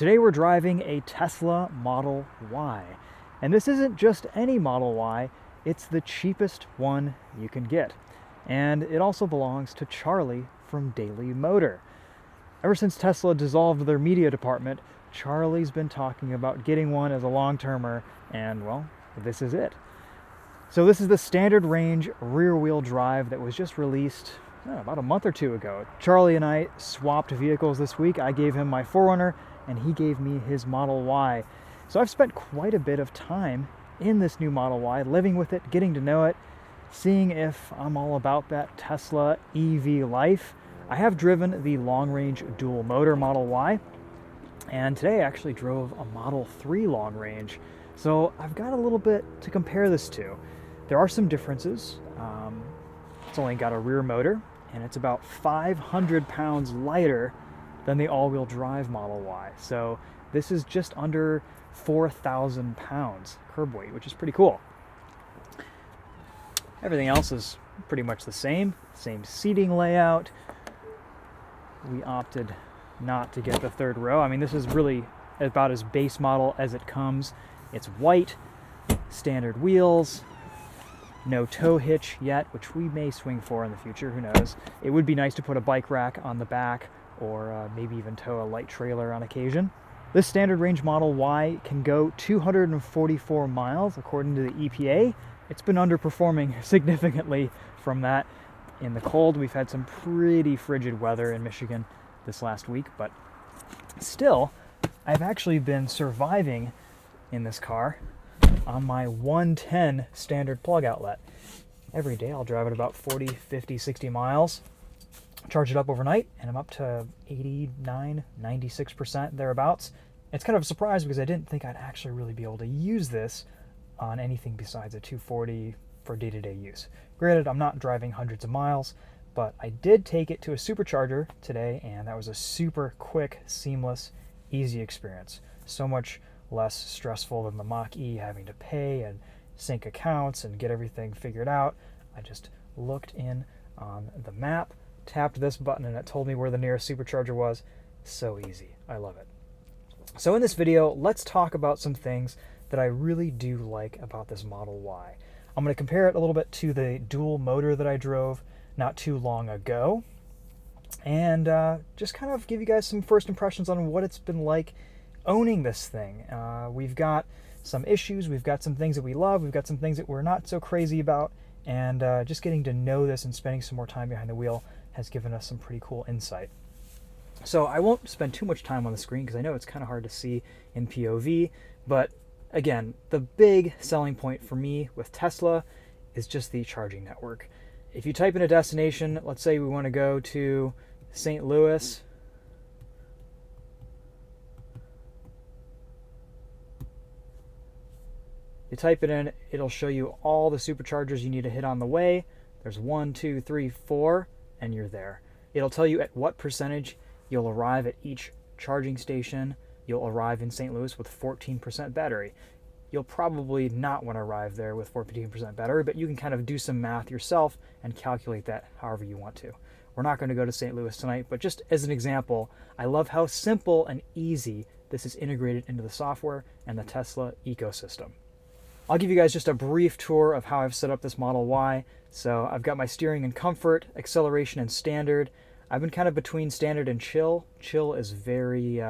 Today we're driving a Tesla Model Y. And this isn't just any Model Y, it's the cheapest one you can get. And it also belongs to Charlie from Daily Motor. Ever since Tesla dissolved their media department, Charlie's been talking about getting one as a long-termer, and well, this is it. So this is the standard range rear-wheel drive that was just released about a month or two ago. Charlie and I swapped vehicles this week. I gave him my 4Runner, and he gave me his Model Y. So I've spent quite a bit of time in this new Model Y, living with it, getting to know it, seeing if I'm all about that Tesla EV life. I have driven the long-range dual-motor Model Y, and today I actually drove a Model 3 long-range. So I've got a little bit to compare this to. There are some differences. It's only got a rear motor, and it's about 500 pounds lighter than the all-wheel drive Model Y. So this is just under 4,000 pounds curb weight, which is pretty cool. Everything else is pretty much the same seating layout. We opted not to get the third row. I mean, this is really about as base model as it comes. It's white, standard wheels, no tow hitch yet, which we may swing for in the future, who knows. It would be nice to put a bike rack on the back, or maybe even tow a light trailer on occasion. This standard range Model Y can go 244 miles according to the EPA. It's been underperforming significantly from that. In the cold, we've had some pretty frigid weather in Michigan this last week, but still, I've actually been surviving in this car on my 110 standard plug outlet. Every day I'll drive it about 40, 50, 60 miles, charge it up overnight, and I'm up to 89, 96% thereabouts. It's kind of a surprise because I didn't think I'd actually really be able to use this on anything besides a 240 for day-to-day use. Granted, I'm not driving hundreds of miles, but I did take it to a Supercharger today, and that was a super quick, seamless, easy experience. So much less stressful than the Mach-E having to pay and sync accounts and get everything figured out. I just looked in on the map, tapped this button, and it told me where the nearest Supercharger was. So easy. I love it. So in this video, let's talk about some things that I really do like about this Model Y. I'm going to compare it a little bit to the dual motor that I drove not too long ago, and just kind of give you guys some first impressions on what it's been like owning this thing. We've got some issues, we've got some things that we love, we've got some things that we're not so crazy about, and just getting to know this and spending some more time behind the wheel has given us some pretty cool insight. So I won't spend too much time on the screen because I know it's kind of hard to see in POV, but again, the big selling point for me with Tesla is just the charging network. If you type in a destination, let's say we want to go to St. Louis, you type it in, it'll show you all the superchargers you need to hit on the way. There's 1, 2, 3, 4, and you're there. It'll tell you at what percentage you'll arrive at each charging station. You'll arrive in St. Louis with 14% battery. You'll probably not want to arrive there with 14% battery, but you can kind of do some math yourself and calculate that however you want to. We're not going to go to St. Louis tonight, but just as an example, I love how simple and easy this is integrated into the software and the Tesla ecosystem. I'll give you guys just a brief tour of how I've set up this Model Y. So I've got my steering in comfort, acceleration in standard. I've been kind of between standard and chill. Chill is very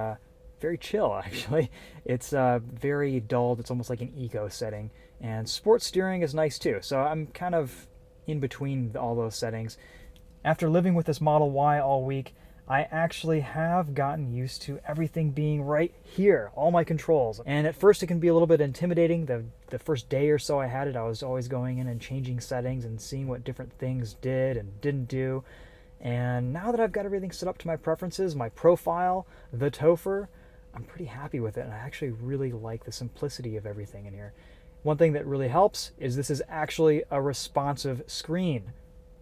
chill, actually. It's very dulled. It's almost like an eco setting. And sports steering is nice too. So I'm kind of in between all those settings. After living with this Model Y all week, I actually have gotten used to everything being right here, all my controls. And at first it can be a little bit intimidating. The first day or so I had it, I was always going in and changing settings and seeing what different things did and didn't do. And now that I've got everything set up to my preferences, my profile, TheTopher, I'm pretty happy with it, and I actually really like the simplicity of everything in here. One thing that really helps is this is actually a responsive screen.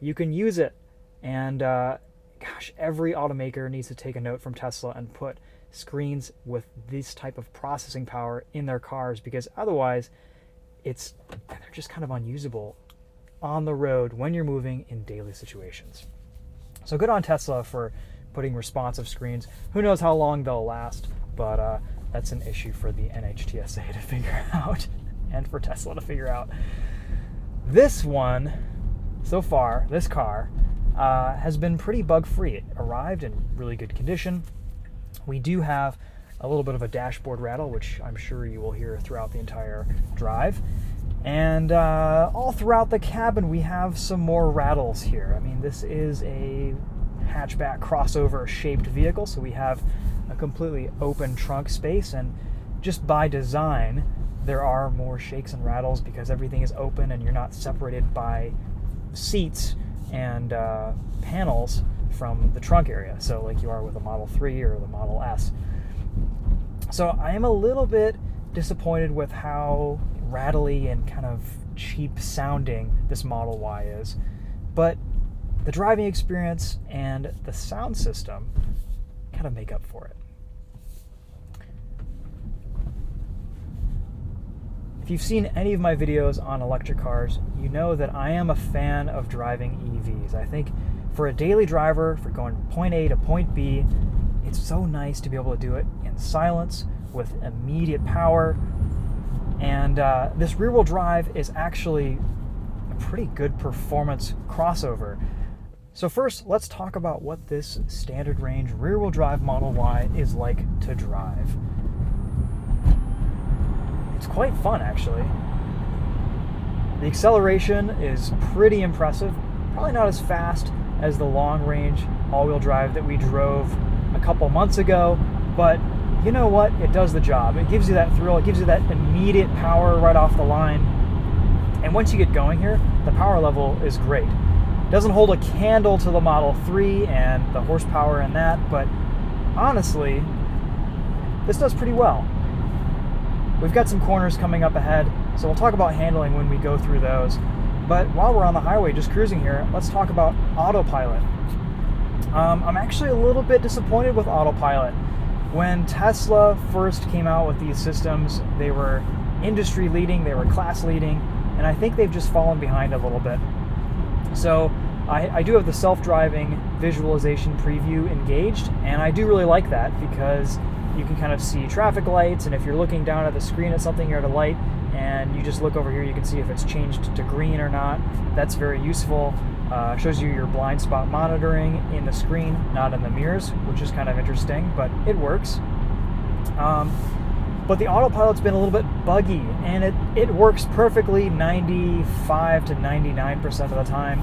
You can use it, and gosh, every automaker needs to take a note from Tesla and put screens with this type of processing power in their cars, because otherwise they're just kind of unusable on the road when you're moving in daily situations. So good on Tesla for putting responsive screens. Who knows how long they'll last, but that's an issue for the NHTSA to figure out and for Tesla to figure out. This one, so far, this car, has been pretty bug-free. It arrived in really good condition. We do have a little bit of a dashboard rattle, which I'm sure you will hear throughout the entire drive. And all throughout the cabin, we have some more rattles here. I mean, this is a hatchback crossover-shaped vehicle, so we have a completely open trunk space, and just by design, there are more shakes and rattles because everything is open and you're not separated by seats and panels from the trunk area, so like you are with a Model 3 or the Model S. So I am a little bit disappointed with how rattly and kind of cheap sounding this Model Y is, but the driving experience and the sound system kind of make up for it. If you've seen any of my videos on electric cars, you know that I am a fan of driving EVs. I think for a daily driver, for going from point A to point B, it's so nice to be able to do it in silence with immediate power. And this rear-wheel drive is actually a pretty good performance crossover. So first, let's talk about what this standard range rear-wheel drive Model Y is like to drive. It's quite fun, actually. The acceleration is pretty impressive. Probably not as fast as the long-range all-wheel drive that we drove a couple months ago, but you know what? It does the job. It gives you that thrill. It gives you that immediate power right off the line. And once you get going here, the power level is great. It doesn't hold a candle to the Model 3 and the horsepower in that, but honestly, this does pretty well. We've got some corners coming up ahead, so we'll talk about handling when we go through those. But while we're on the highway just cruising here, let's talk about Autopilot. I'm actually a little bit disappointed with Autopilot. When Tesla first came out with these systems, they were industry leading, they were class leading, and I think they've just fallen behind a little bit. So I do have the self-driving visualization preview engaged, and I do really like that because you can kind of see traffic lights, and if you're looking down at the screen at something, you're at a light, and you just look over here, you can see if it's changed to green or not. That's very useful. Shows you your blind spot monitoring in the screen, not in the mirrors, which is kind of interesting, but it works. But the Autopilot's been a little bit buggy, and it works perfectly 95 to 99% of the time,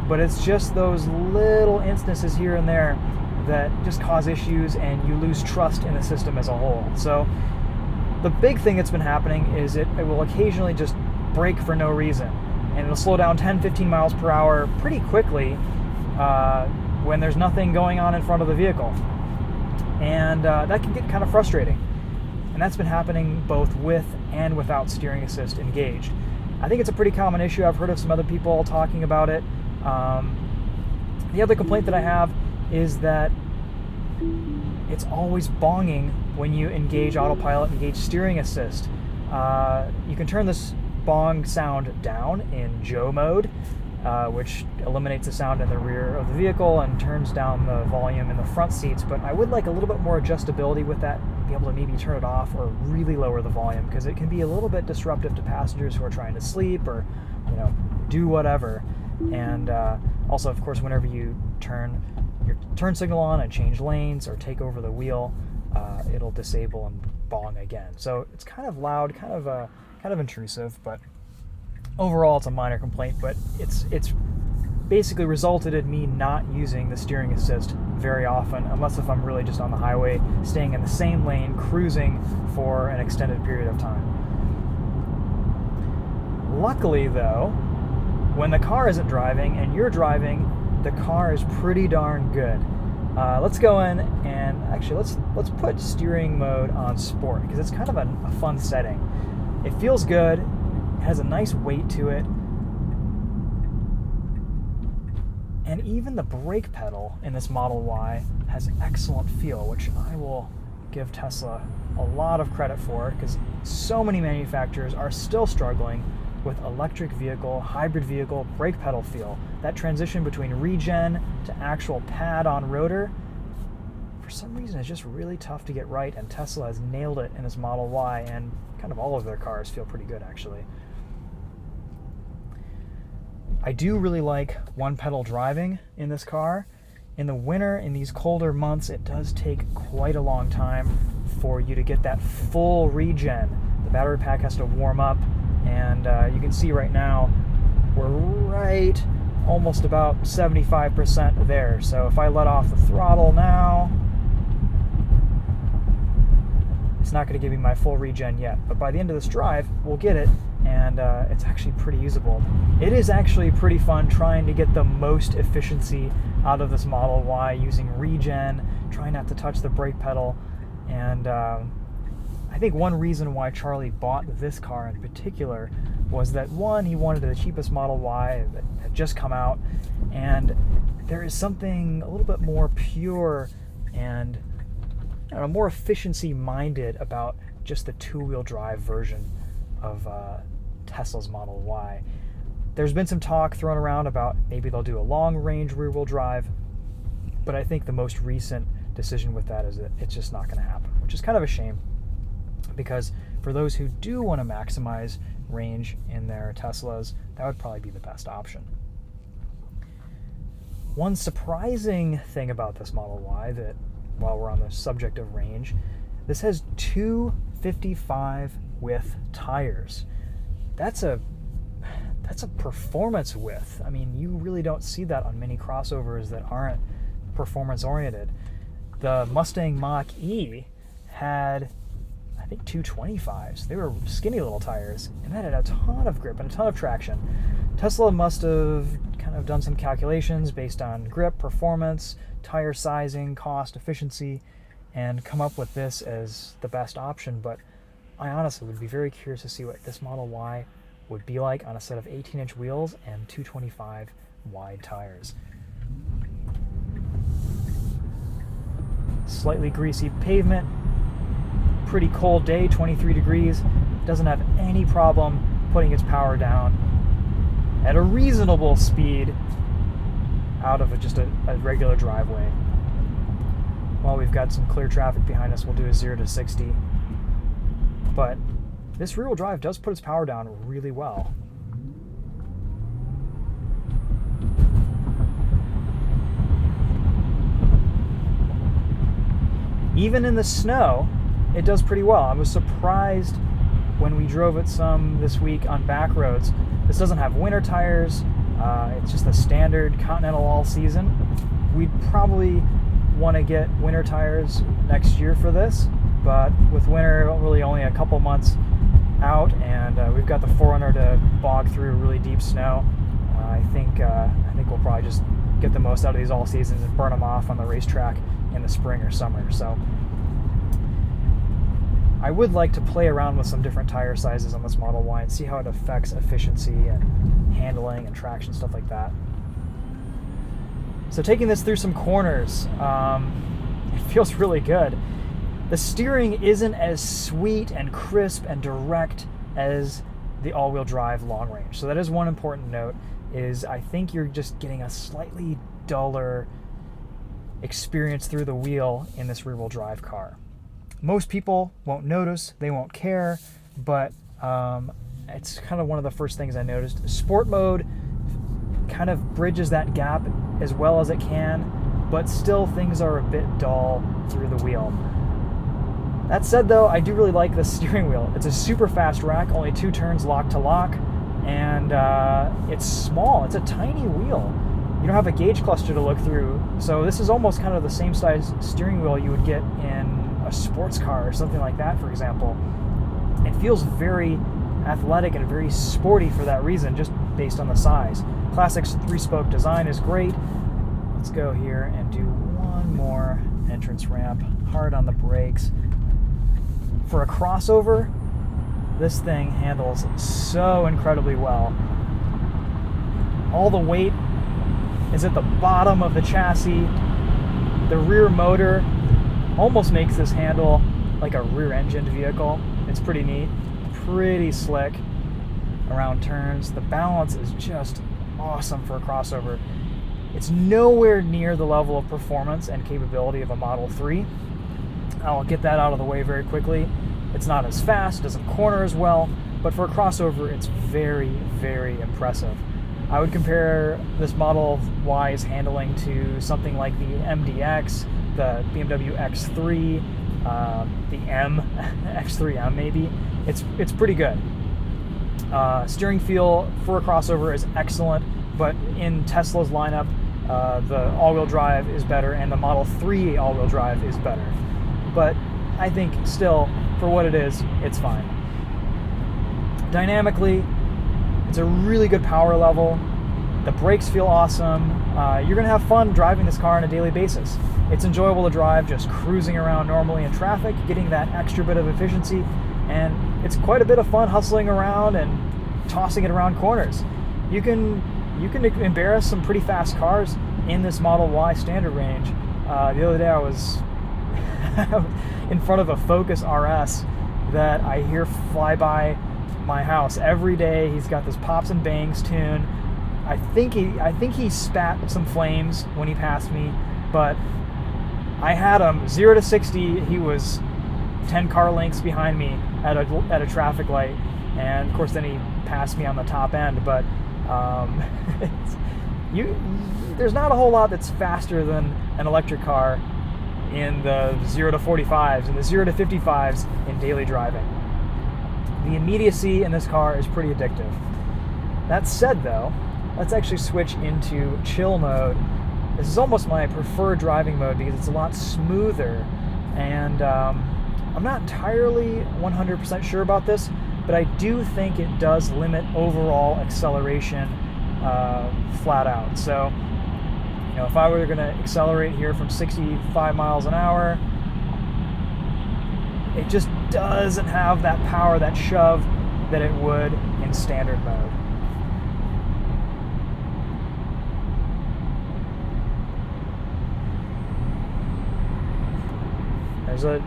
but it's just those little instances here and there that just cause issues, and you lose trust in the system as a whole. So the big thing that's been happening is it will occasionally just brake for no reason, and it'll slow down 10-15 miles per hour pretty quickly when there's nothing going on in front of the vehicle. And that can get kind of frustrating. And that's been happening both with and without steering assist engaged. I think it's a pretty common issue. I've heard of some other people talking about it. The other complaint that I have is that it's always bonging when you engage Autopilot, engage steering assist. You can turn this bong sound down in Joe mode, which eliminates the sound in the rear of the vehicle and turns down the volume in the front seats, but I would like a little bit more adjustability with that, be able to maybe turn it off or really lower the volume, because it can be a little bit disruptive to passengers who are trying to sleep or do whatever. And also, of course, whenever you turn your turn signal on and change lanes or take over the wheel, it'll disable and bong again. So it's kind of loud, kind of intrusive, but overall it's a minor complaint. But it's basically resulted in me not using the steering assist very often, unless if I'm really just on the highway, staying in the same lane, cruising for an extended period of time. Luckily, though, when the car isn't driving and you're driving, the car is pretty darn good. Let's go in and actually let's put steering mode on sport, because it's kind of a fun setting. It feels good. It has a nice weight to it. And even the brake pedal in this Model Y has excellent feel, which I will give Tesla a lot of credit for, because so many manufacturers are still struggling with electric vehicle, hybrid vehicle, brake pedal feel. That transition between regen to actual pad on rotor for some reason it's just really tough to get right, and Tesla has nailed it in its Model Y, and kind of all of their cars feel pretty good actually. I do really like one-pedal driving in this car. In the winter, in these colder months, it does take quite a long time for you to get that full regen. The battery pack has to warm up, and you can see right now we're right almost about 75% there. So if I let off the throttle now, it's not going to give me my full regen yet, but by the end of this drive, we'll get it, and it's actually pretty usable. It is actually pretty fun trying to get the most efficiency out of this Model Y using regen, trying not to touch the brake pedal, and I think one reason why Charlie bought this car in particular was that, one, he wanted the cheapest Model Y that had just come out, and there is something a little bit more pure and more efficiency-minded about just the two-wheel drive version of Tesla's Model Y. There's been some talk thrown around about maybe they'll do a long-range rear-wheel drive, but I think the most recent decision with that is that it's just not going to happen, which is kind of a shame, because for those who do want to maximize range in their Teslas, that would probably be the best option. One surprising thing about this Model Y, that while we're on the subject of range, this has 255 width tires. That's a performance width. I mean, you really don't see that on many crossovers that aren't performance oriented. The Mustang Mach-E had, I think, 225s. They were skinny little tires, and that had a ton of grip and a ton of traction. Tesla must have kind of done some calculations based on grip, performance, tire sizing, cost, efficiency, and come up with this as the best option. But I honestly would be very curious to see what this Model Y would be like on a set of 18-inch wheels and 225 wide tires. Slightly greasy pavement, pretty cold day, 23 degrees. Doesn't have any problem putting its power down at a reasonable speed out of just a regular driveway. While we've got some clear traffic behind us, we'll do a 0 to 60. But this rear-wheel drive does put its power down really well. Even in the snow, it does pretty well. I was surprised when we drove it some this week on back roads. This doesn't have winter tires. It's just the standard Continental all-season. We'd probably want to get winter tires next year for this, but with winter really only a couple months out, and we've got the 4Runner to bog through really deep snow, I think we'll probably just get the most out of these all seasons and burn them off on the racetrack in the spring or summer. So I would like to play around with some different tire sizes on this Model Y and see how it affects efficiency and handling and traction, stuff like that. So taking this through some corners, it feels really good. The steering isn't as sweet and crisp and direct as the all-wheel drive long range. So that is one important note, is I think you're just getting a slightly duller experience through the wheel in this rear-wheel drive car. Most people won't notice, they won't care, but it's kind of one of the first things I noticed. Sport mode kind of bridges that gap as well as it can, but still things are a bit dull through the wheel. That said, though, I do really like the steering wheel. It's a super fast rack, only 2 turns lock to lock, and it's small. It's a tiny wheel. You don't have a gauge cluster to look through, so this is almost kind of the same size steering wheel you would get in a sports car or something like that, for example. It feels very athletic and very sporty for that reason, just based on the size. Classic's 3-spoke design is great. Let's go here and do one more entrance ramp. Hard on the brakes. For a crossover, this thing handles so incredibly well. All the weight is at the bottom of the chassis. The rear motor almost makes this handle like a rear-engined vehicle. It's pretty neat, pretty slick around turns. The balance is just awesome for a crossover. It's nowhere near the level of performance and capability of a Model 3. I'll get that out of the way very quickly. It's not as fast, it doesn't corner as well, but for a crossover, it's very, very impressive. I would compare this Model Y's handling to something like the MDX, the BMW X3, the X3M maybe. It's pretty good. Steering feel for a crossover is excellent, but in Tesla's lineup, the all-wheel drive is better, and the Model 3 all-wheel drive is better. But I think still, for what it is, it's fine. Dynamically, it's a really good power level. The brakes feel awesome. You're going to have fun driving this car on a daily basis. It's enjoyable to drive, just cruising around normally in traffic, getting that extra bit of efficiency, and it's quite a bit of fun hustling around and tossing it around corners. You can embarrass some pretty fast cars in this Model Y standard range. The other day I was in front of a Focus RS that I hear fly by my house every day. He's got this pops and bangs tune. I think he spat some flames when he passed me, but I had him 0 to 60. He was 10 car lengths behind me at a traffic light, and of course then he passed me on the top end. But there's not a whole lot that's faster than an electric car in the 0 to 45s and the 0 to 55s in daily driving. The immediacy in this car is pretty addictive. That said, though, let's actually switch into chill mode. This is almost my preferred driving mode because it's a lot smoother, and I'm not entirely 100% sure about this, but I do think it does limit overall acceleration flat out. So, if I were going to accelerate here from 65 miles an hour, it just doesn't have that power, that shove that it would in standard mode. There's a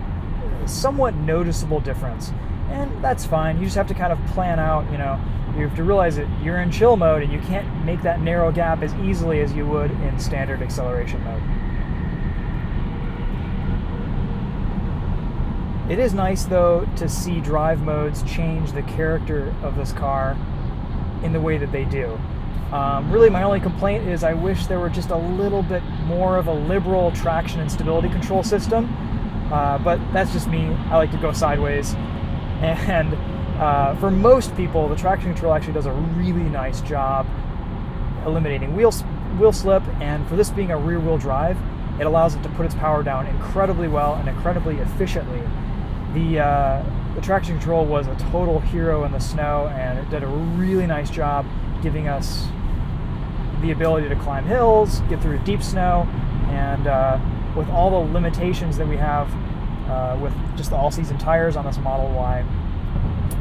somewhat noticeable difference, and that's fine. You just have to kind of plan out, you have to realize that you're in chill mode and you can't make that narrow gap as easily as you would in standard acceleration mode. It is nice, though, to see drive modes change the character of this car in the way that they do. Really, my only complaint is I wish there were just a little bit more of a liberal traction and stability control system. But that's just me. I like to go sideways. And for most people, the traction control actually does a really nice job eliminating wheel slip. And for this being a rear-wheel drive, it allows it to put its power down incredibly well and incredibly efficiently. The traction control was a total hero in the snow, and it did a really nice job giving us the ability to climb hills, get through deep snow, and with all the limitations that we have with just the all-season tires on this Model Y,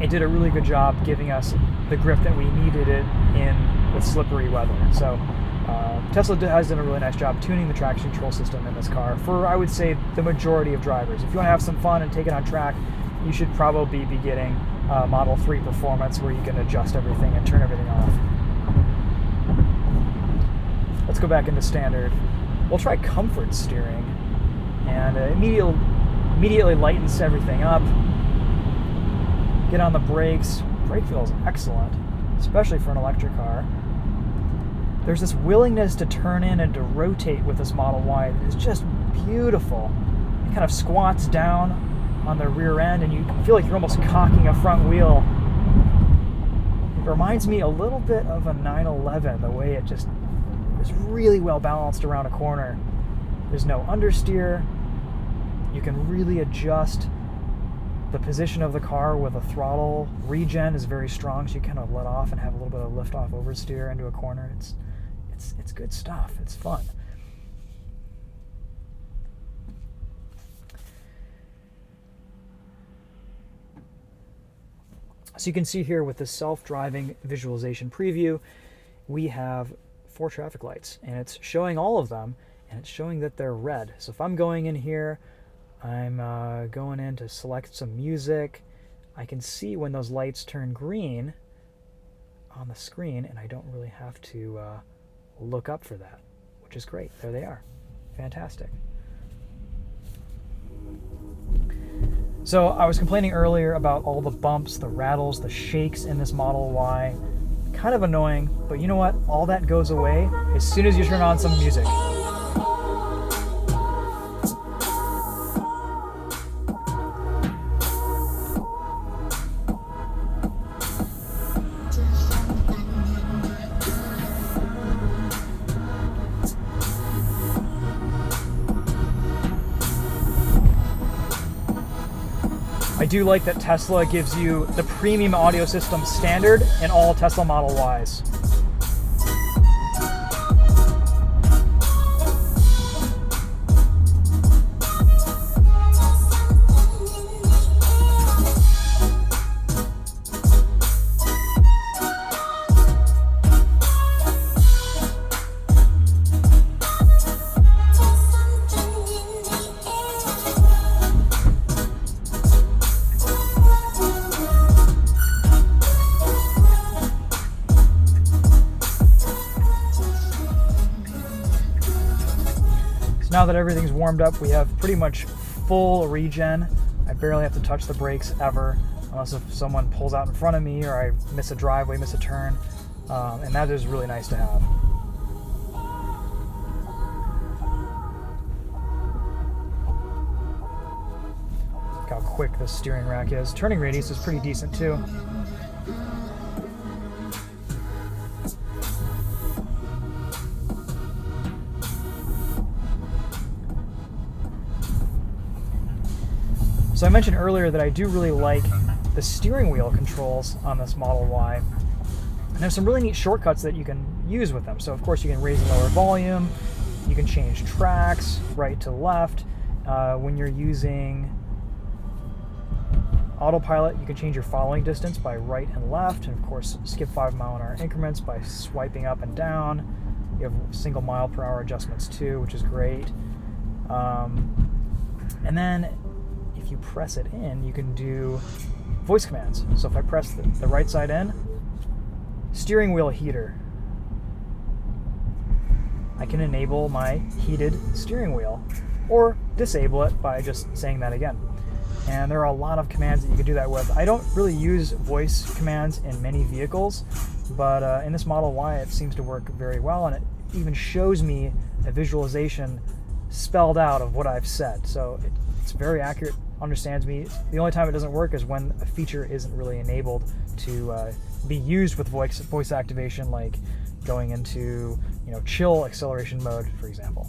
it did a really good job giving us the grip that we needed it in with slippery weather. So Tesla has done a really nice job tuning the traction control system in this car for, I would say, the majority of drivers. If you want to have some fun and take it on track, you should probably be getting Model 3 Performance, where you can adjust everything and turn everything off. Let's go back into standard. We'll try comfort steering, and immediately lightens everything up. Get on the brakes. Brake feel is excellent, especially for an electric car. There's this willingness to turn in and to rotate with this Model Y that is just beautiful. It kind of squats down on the rear end, and you feel like you're almost cocking a front wheel. It reminds me a little bit of a 911, the way it just is really well balanced around a corner. There's no understeer. You can really adjust the position of the car with a throttle. Regen is very strong, so you kind of let off and have a little bit of lift off oversteer into a corner. It's good stuff. It's fun. So you can see here with the self-driving visualization preview, we have 4 traffic lights, and it's showing all of them, and it's showing that they're red. So if I'm going in here, I'm going in to select some music, I can see when those lights turn green on the screen, and I don't really have to look up for that, which is great. There they are. Fantastic. So I was complaining earlier about all the bumps, the rattles, the shakes in this Model Y. Kind of annoying, but you know what? All that goes away as soon as you turn on some music. I do like that Tesla gives you the premium audio system standard in all Tesla Model Ys. Now that everything's warmed up, we have pretty much full regen. I barely have to touch the brakes ever, unless if someone pulls out in front of me or I miss a driveway, miss a turn, and that is really nice to have. Look how quick the steering rack is. Turning radius is pretty decent too. So I mentioned earlier that I do really like the steering wheel controls on this Model Y. And there's some really neat shortcuts that you can use with them. So of course you can raise and lower volume, you can change tracks, right to left. When you're using Autopilot, you can change your following distance by right and left, and of course skip 5-mile-an-hour increments by swiping up and down. You have single mile per hour adjustments too, which is great. And then if you press it in, you can do voice commands. So if I press the right side in, steering wheel heater, I can enable my heated steering wheel or disable it by just saying that again. And there are a lot of commands that you can do that with. I don't really use voice commands in many vehicles, but in this Model Y it seems to work very well, and it even shows me a visualization spelled out of what I've said. So it's very accurate, understands me. The only time it doesn't work is when a feature isn't really enabled to be used with voice activation, like going into chill acceleration mode, for example.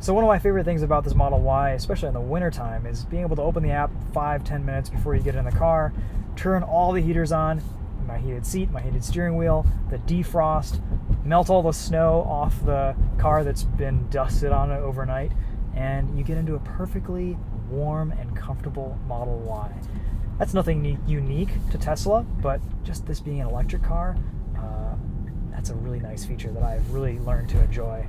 So one of my favorite things about this Model Y, especially in the wintertime, is being able to open the app 5-10 minutes before you get in the car, turn all the heaters on, my heated seat, my heated steering wheel, the defrost, melt all the snow off the car that's been dusted on it overnight, and you get into a perfectly warm and comfortable Model Y. That's nothing unique to Tesla, but just this being an electric car, that's a really nice feature that I've really learned to enjoy.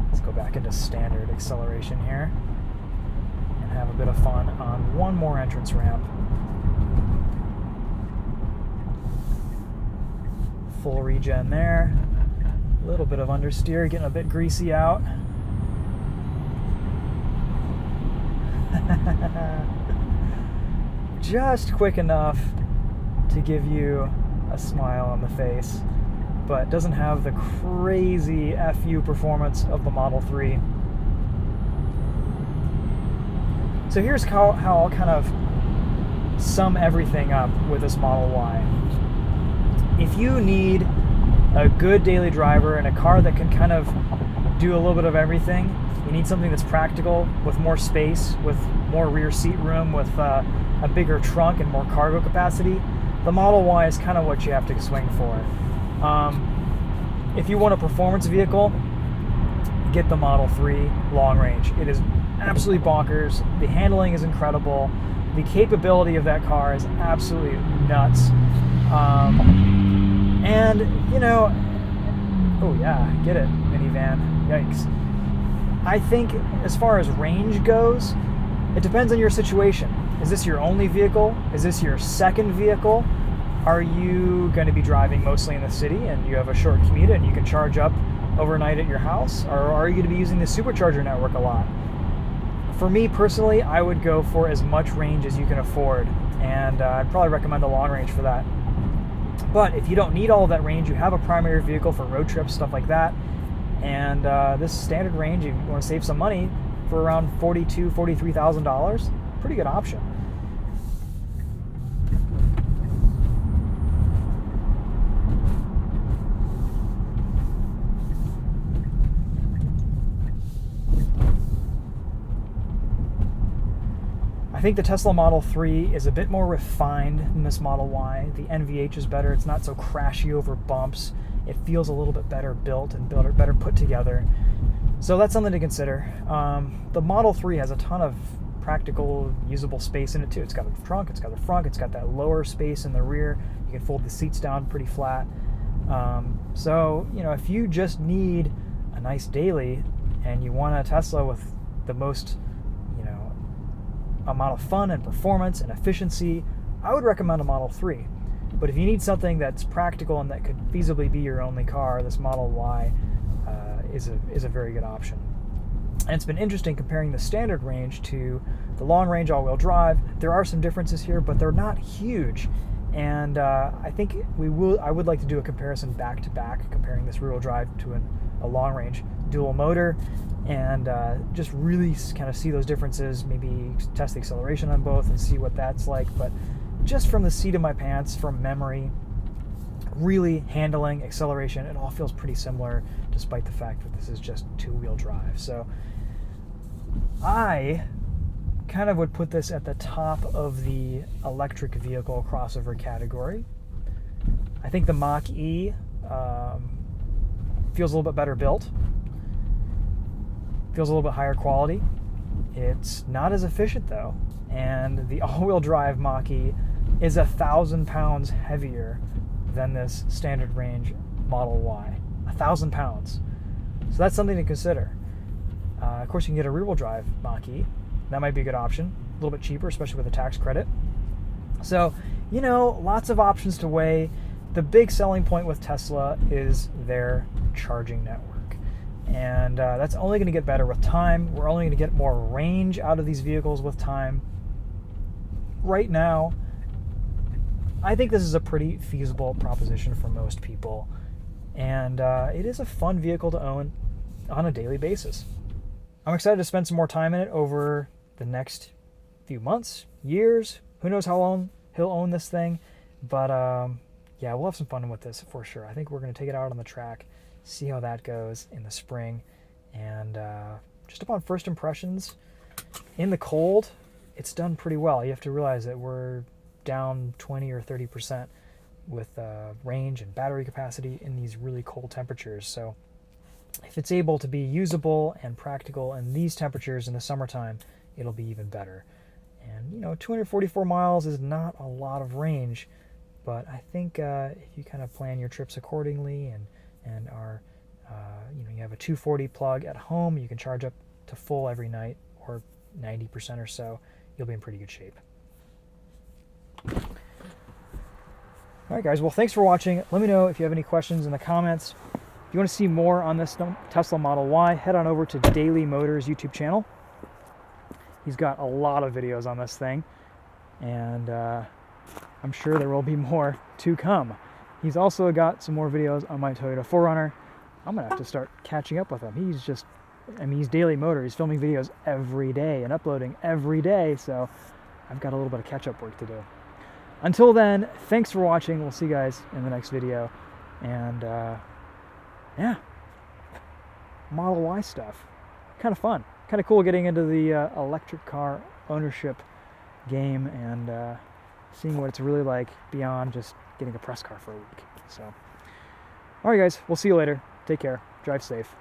Let's go back into standard acceleration here and have a bit of fun on one more entrance ramp. Full regen there. A little bit of understeer, getting a bit greasy out. Just quick enough to give you a smile on the face, but doesn't have the crazy FU performance of the Model 3. So here's how I'll kind of sum everything up with this Model Y. If you need a good daily driver and a car that can kind of do a little bit of everything, you need something that's practical, with more space, with more rear seat room, with a bigger trunk and more cargo capacity, the Model Y is kind of what you have to swing for. If you want a performance vehicle, get the Model 3 long range. It is absolutely bonkers. The handling is incredible. The capability of that car is absolutely nuts. And, you know, oh yeah, get it, minivan. Yikes. I think as far as range goes, it depends on your situation. Is this your only vehicle? Is this your second vehicle? Are you going to be driving mostly in the city and you have a short commute and you can charge up overnight at your house? Or are you going to be using the Supercharger network a lot? For me personally, I would go for as much range as you can afford, and I'd probably recommend a long range for that. But if you don't need all of that range, you have a primary vehicle for road trips, stuff like that, and this standard range, if you want to save some money, for around $42,000, $43,000, pretty good option. I think the Tesla Model 3 is a bit more refined than this Model Y. The NVH is better. It's not so crashy over bumps. It feels a little bit better built and better put together. So that's something to consider. The Model 3 has a ton of practical, usable space in it too. It's got a trunk, it's got the front, it's got that lower space in the rear. You can fold the seats down pretty flat. So, you know, if you just need a nice daily and you want a Tesla with the most amount of fun and performance and efficiency, I would recommend a Model 3. But if you need something that's practical and that could feasibly be your only car, this Model Y is a very good option. And it's been interesting comparing the standard range to the long range all-wheel drive. There are some differences here, but they're not huge. And I think I would like to do a comparison back to back, comparing this rear-wheel drive to a long range dual motor, and just really kind of see those differences, maybe test the acceleration on both and see what that's like. But just from the seat of my pants, from memory, really handling, acceleration, it all feels pretty similar, despite the fact that this is just two-wheel drive. So I kind of would put this at the top of the electric vehicle crossover category. I think the Mach-E feels a little bit better built. Feels a little bit higher quality. It's not as efficient though, and the all-wheel drive Mach-E is 1,000 pounds heavier than this standard range Model Y. 1,000 pounds. So that's something to consider. Of course, you can get a rear-wheel drive Mach-E. That might be a good option. A little bit cheaper, especially with a tax credit. So, you know, lots of options to weigh. The big selling point with Tesla is their charging network. And that's only going to get better with time. We're only going to get more range out of these vehicles with time. Right now, I think this is a pretty feasible proposition for most people. And it is a fun vehicle to own on a daily basis. I'm excited to spend some more time in it over the next few months, years. Who knows how long he'll own this thing. But yeah, we'll have some fun with this for sure. I think we're going to take it out on the track, see how that goes in the spring. And just upon first impressions, in the cold, it's done pretty well. You have to realize that we're down 20 or 30% with range and battery capacity in these really cold temperatures. So if it's able to be usable and practical in these temperatures in the summertime, it'll be even better. And, you know, 244 miles is not a lot of range, but I think if you kind of plan your trips accordingly and are, you have a 240 plug at home, you can charge up to full every night, or 90% or so, you'll be in pretty good shape. All right, guys. Well, thanks for watching. Let me know if you have any questions in the comments. If you want to see more on this Tesla Model Y, head on over to Daily Motors YouTube channel. He's got a lot of videos on this thing, and I'm sure there will be more to come. He's also got some more videos on my Toyota 4Runner. I'm going to have to start catching up with him. He's Daily Motor. He's filming videos every day and uploading every day, so I've got a little bit of catch-up work to do. Until then, thanks for watching. We'll see you guys in the next video. And yeah, Model Y stuff. Kind of fun. Kind of cool getting into the electric car ownership game and seeing what it's really like beyond just getting a press car for a week. So, all right, guys. We'll see you later. Take care. Drive safe.